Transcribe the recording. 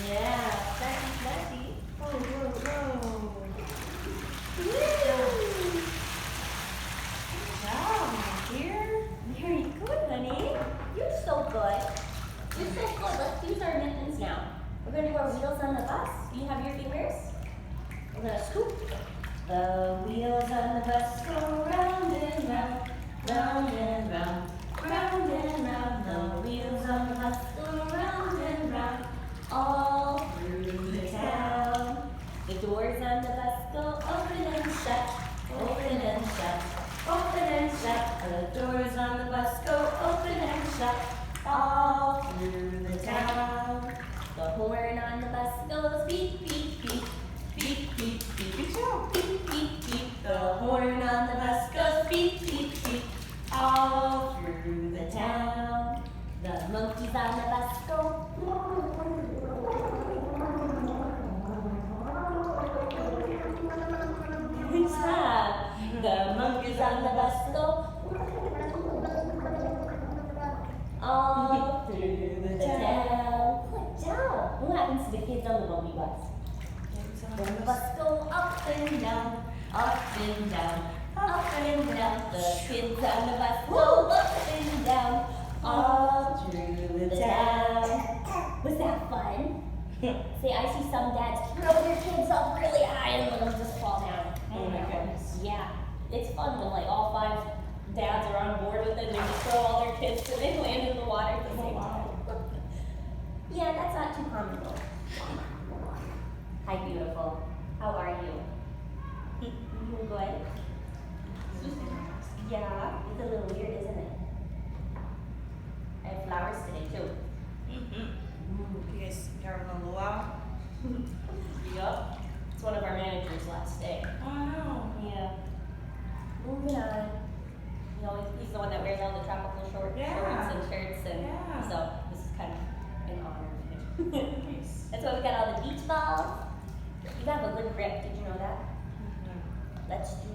Yeah, flashy, flashy. Whoa, whoa, whoa. Woo! Good job, my dear. Very good, honey. You're so good. You're so good. Let's use our mittens now. We're going to do our wheels on the bus. Do you have your fingers? We're going to scoop. The wheels on the bus go round and round, round and round, round and round. The wheels on the bus go round and round, all through the town. The doors on the bus go open and shut, open and shut, open and shut. The doors on the bus go open and shut, all through the town. The horn on the bus goes beep, beep, beep, beep, beep, beep. Good job. Beep, beep, beep. The horn on the bus goes beep, beep, beep, all through the town. The monkeys on the bus go. Good job. The monkeys on the bus go. All through the town. Good job. What happens to the kids on the monkey bus? When the bus go up and down, up and down, up and down. The kids on the bus go up and down, all through the town. Was that fun? See, I see some dads throw their kids up really high and let them just fall down. Oh my goodness. Yeah, it's fun when like all 5 dads are on board with it and they just throw all their kids and they land in the water at the same time. Yeah, that's not too common though. Hi, beautiful. How are you? You good? Yeah, it's a little weird, isn't it? I have flowers today too. You guys are on the luau? Yup. It's one of our managers' last day. Oh no. Yeah. Moving on. You know, he's the one that wears all the tropical shorts and shirts, and Yeah. so this is kind of an honor of him. Nice. That's why we got all the beach balls. You have a good grip. Did you know that? No. Let's do